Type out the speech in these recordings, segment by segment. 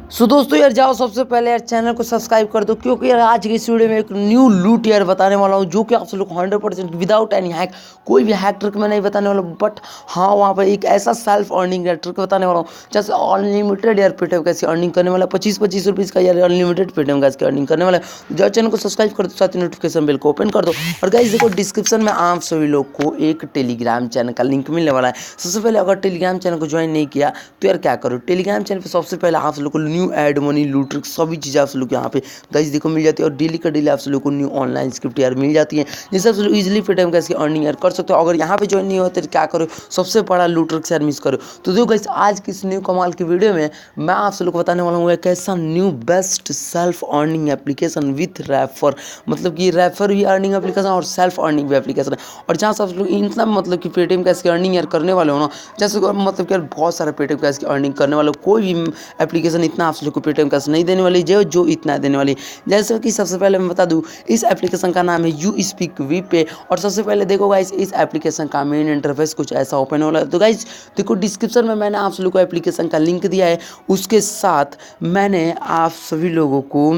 दोस्तों यार जाओ सबसे पहले यार चैनल को सब्सक्राइब कर दो, क्योंकि यार आज की इस वीडियो में एक न्यू लूट यार बताने वाला हूँ, जो कि आप सब लोग 100% विदाउट एनी हैक, कोई भी हैक ट्रिक मैं नहीं बताने वाला हूँ। बट हाँ, वहाँ पर एक ऐसा सेल्फ अर्निंग यार ट्रिक बताने वाला हूँ, जैसे अनलिमिटेड यार पेटीएम कैसे अर्निंग करने वाला है। 25-25 रुपीज़ का यार अनलिमिटेड पेटीएम कैसे अर्निंग करने वाला है। जाओ चैनल को सब्सक्राइब कर दो, साथ ही नोटिफिकेशन बेल को ओपन कर दो। और गाइस देखो, डिस्क्रिप्शन में आप सभी लोग को एक टेलीग्राम चैनल का लिंक मिलने वाला है। सबसे पहले अगर टेलीग्राम चैनल को ज्वाइन नहीं किया तो यार क्या करो, टेलीग्राम चैनल पर सबसे पहले आप लोग को न्यू एड मनी लूट ट्रिक सभी चीज़ें आप लोग यहाँ पे गाइस देखो मिल जाती है। और डेली का डेली आप लोग को न्यू ऑनलाइन स्क्रिप्ट यार मिल जाती है, जिससे आप लोग इजीली पेटीएम कैसे अर्निंग यार कर सकते हो। अगर यहाँ पे ज्वाइन नहीं हो तो क्या करो, सबसे बड़ा लूट ट्रिक यार मिस करो। तो देखो गाइस, आज की इस न्यू कमाल की वीडियो में मैं आप लोग को बताने वाला हूँ एक ऐसा new best self earning application with refer, मतलब कि रेफर भी अर्निंग एप्लीकेशन और सेल्फ अर्निंग भी एप्लीकेशन है। और जहाँ से आप लोग इतना मतलब कि पेटीएम कैसे अर्निंग यार करने वाले हो ना, जैसे मतलब कि यार बहुत सारे पेटीएम कैसे अर्निंग करने वाले हो, कोई भी एप्लीकेशन इतना आप लोग को पेटीएम कैसे नहीं देने वाली जो इतना देने वाली। जैसे कि सबसे पहले मैं बता दूं, इस एप्लीकेशन का नाम है यू स्पीक वी पे। और सबसे पहले देखो गाइस, इस एप्लीकेशन का मेन इंटरफेस कुछ ऐसा ओपन होने वाला है। तो गाइस देखो, डिस्क्रिप्शन में मैंने आप लोगों को एप्लीकेशन का लिंक दिया है, उसके साथ मैंने आप सभी लोगों को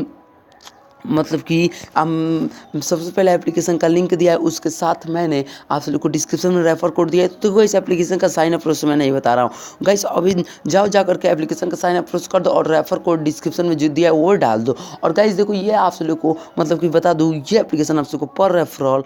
मतलब कि सबसे पहले एप्लीकेशन का लिंक दिया है, उसके साथ मैंने आप लोग को डिस्क्रिप्शन में रेफर कोड दिया है। तो इस एप्लीकेशन का साइन अप प्रोसेस मैं नहीं बता रहा हूँ गाइस, अभी जाओ जा करके एप्लीकेशन का साइन अप प्रोसेस कर दो और रेफर कोड डिस्क्रिप्शन में जो दिया है वो डाल दो। और गाइस देखो, ये आप लोग को मतलब कि बता दूँ, ये एप्लीकेशन आप लोग को पर रेफरल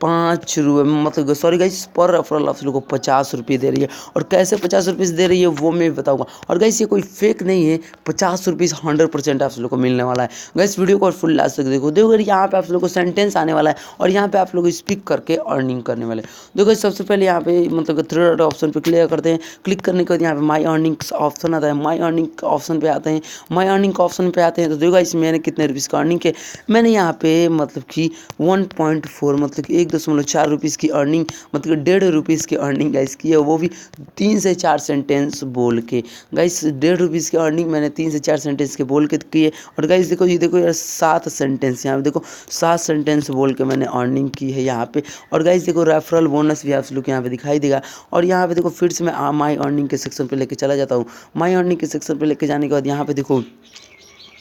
5 रुपये, मतलब सॉरी गाइस, पर रेफरल आप लोगों को 50 रुपये दे रही है। और कैसे 50 रुपये दे रही है वो मैं बताऊंगा। और गाइस ये कोई फेक नहीं है, 50 रुपये 100% आप लोग को मिलने वाला है। गाइस वीडियो को फुल लास्ट तक देखो। देखो यहाँ पे आप लोग को सेंटेंस आने वाला है और यहाँ पे आप लोग स्पीक करके अर्निंग करने वाले। देखो सबसे पहले यहाँ पे मतलब थ्री डॉट ऑप्शन पे क्लिक करते हैं। क्लिक करने के बाद यहाँ पे माई अर्निंग ऑप्शन आता है, माई अर्निंग ऑप्शन पे आते हैं। माई अर्निंग ऑप्शन पे आते हैं तो देखो गाइस, मैंने कितने रुपीज़ का अर्निंग किया। मैंने यहाँ पे मतलब कि 1.4 मतलब कि 1.4 रुपीज़ की अर्निंग, मतलब 1.5 रुपीज़ की अर्निंग गाइस की है, वो भी 3 से 4 सेंटेंस बोल के। गाइस 1.5 रुपीज़ की अर्निंग मैंने 3 से 4 सेंटेंस के बोल के की है। और गाइस देखो, ये देखो यार 7 सेंटेंस, यहाँ पे देखो 7 सेंटेंस बोल के मैंने अर्निंग की है यहाँ पे। और गाइस देखो, रेफरल बोनस भी आप लोग यहाँ पे दिखाई देगा। और यहाँ पे देखो, फिर से मैं माई अर्निंग के सेक्शन पे लेके चला जाता हूँ। माई अर्निंग के सेक्शन पे लेके जाने के बाद यहाँ पे देखो,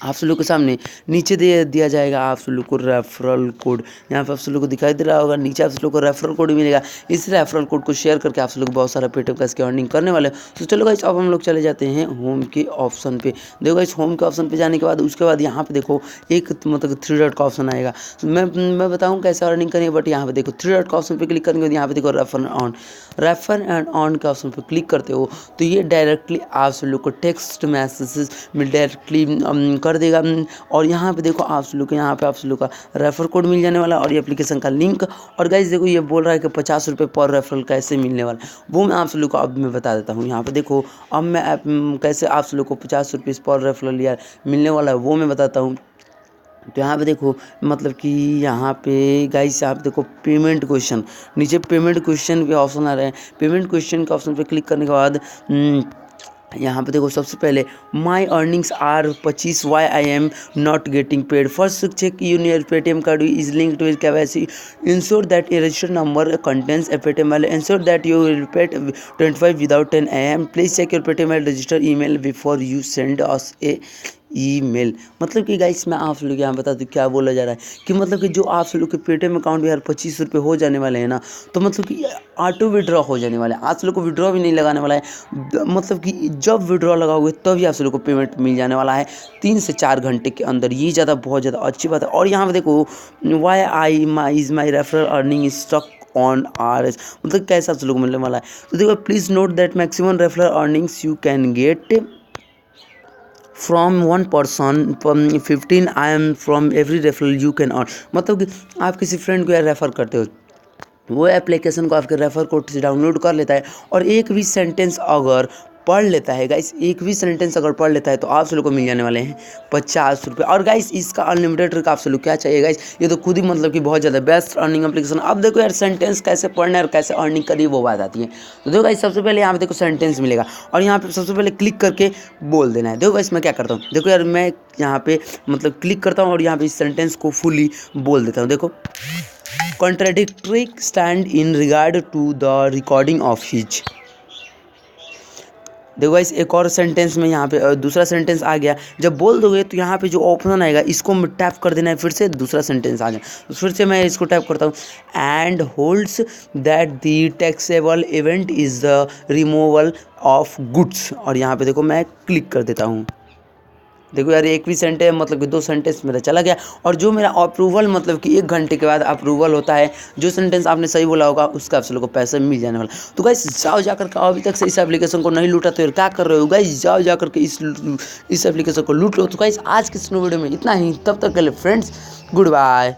आप सब लोग के सामने नीचे दे दिया जाएगा आप सब लोग को रेफरल कोड। यहाँ पे आप सब लोग को दिखाई दे रहा होगा, नीचे आप सब लोग को रेफरल कोड मिलेगा। इस रेफरल कोड को शेयर करके आप सब लोग बहुत सारा पेटीएम का इसके अर्निंग करने वाले हैं। तो चलो गाइस, अब हम लोग चले जाते हैं होम के ऑप्शन पे। देखो गाइस, होम के ऑप्शन पे जाने के बाद उसके बाद यहाँ पे देखो एक मतलब 3 डॉट का ऑप्शन आएगा। तो मैं बताऊँ कैसे अर्निंग करेंगे, बट यहाँ पे देखो 3 डॉट का ऑप्शन पे क्लिक करने के बाद यहाँ पे देखो रेफर एंड ऑन के ऑप्शन पे क्लिक करते हो तो ये डायरेक्टली आप सब लोग को टेक्स्ट मैसेजेस में डायरेक्टली कर देगा। और यहाँ पे देखो आप लोग, यहाँ पे आप लोग का रेफर कोड मिल जाने वाला और ये एप्लीकेशन का लिंक। और गाइस देखो, ये बोल रहा है कि 50 रुपये पर रेफरल कैसे मिलने वाला है, वो मैं आप लोग को अब मैं बता देता हूँ। यहाँ पे देखो, अब मैं कैसे आप लोग को 50 रुपये पर रेफरल यार मिलने वाला है वो मैं बताता हूँ। तो यहाँ पे देखो, मतलब कि यहाँ पे गाइस आप देखो पेमेंट क्वेश्चन, नीचे पेमेंट क्वेश्चन के ऑप्शन आ रहे हैं। पेमेंट क्वेश्चन के ऑप्शन पे क्लिक करने के बाद यहाँ पे देखो, सबसे पहले my earnings are 25 why I am not getting paid first check your Paytm card is link to KYC ensure that a registered number contents a Paytm wallet ensure that you will pay 25 without 10 AM please check your Paytm register email before you send us A email. मतलब कि guys, मैं आप लोग यहाँ बता दूँ क्या बोला जा रहा है कि मतलब कि जो आप लोग के पेटीएम अकाउंट में यार 25 रुपये हो जाने वाले हैं ना, तो मतलब कि ऑटो विड्रॉ हो जाने वाला है। आप लोग को विड्रॉ भी नहीं लगाने वाला है, मतलब कि जब विड्रॉ लगाओगे तभी आप लोग को पेमेंट मिल जाने वाला है 3 से 4 घंटे के अंदर। ये बहुत ज़्यादा अच्छी बात है। और यहाँ पे देखो, why I is my referral earning stock on RS, मतलब कैसा आप लोग को मिलने वाला है। तो देखो, please note that maximum referral earnings you can get from 1 person 15 IM from every referral you can earn. मतलब कि आप किसी फ्रेंड को यार रेफ़र करते हो, वो एप्लीकेशन को आपके रेफ़र कोड से डाउनलोड कर लेता है और एक भी सेंटेंस अगर पढ़ लेता है गाइस, एक भी सेंटेंस अगर पढ़ लेता है तो आप सब लोग को मिल जाने वाले हैं 50 रुपये। और गाइस इसका अनलिमिटेड ट्रिक आप सब लोग क्या चाहिए गाइस, ये तो खुद ही मतलब कि बहुत ज़्यादा बेस्ट अर्निंग एप्लीकेशन। अब देखो यार, सेंटेंस कैसे पढ़ना है और कैसे अर्निंग करनी है वो बात आती है। तो देखो गाइस, सबसे पहले यहाँ पे देखो सेंटेंस मिलेगा और यहाँ पे सबसे पहले क्लिक करके बोल देना है। देखो गाइस, मैं क्या करता हूँ, देखो यार मैं यहाँ पे मतलब क्लिक करता हूँ और यहाँ पे इस सेंटेंस को फुली बोल देता हूँ। देखो, contradictory stand in regard to the recording of his देखो गाइस एक और सेंटेंस में यहाँ पे दूसरा सेंटेंस आ गया। जब बोल दोगे तो यहाँ पे जो ऑप्शन आएगा इसको टैप कर देना है, फिर से दूसरा सेंटेंस आ जाए। तो फिर से मैं इसको टैप करता हूँ, and holds that the taxable event is the removal of goods, और यहाँ पे देखो मैं क्लिक कर देता हूँ। देखो यार एक भी सेंटेंस मतलब कि 2 सेंटेंस मेरा चला गया, और जो मेरा अप्रूवल मतलब कि 1 घंटे के बाद अप्रूवल होता है, जो सेंटेंस आपने सही बोला होगा उसका आप लोगों को पैसे मिल जाने वाला। तो गाइस जाओ जाकर के, अभी तक से इस एप्लीकेशन को नहीं लूटा तो यार क्या कर रहे हो गाइस, जाओ जाकर के इस एप्लीकेशन को लूट लो। तो गाइस आज के इस वीडियो में इतना ही, तब तक के लिए फ्रेंड्स गुड बाय।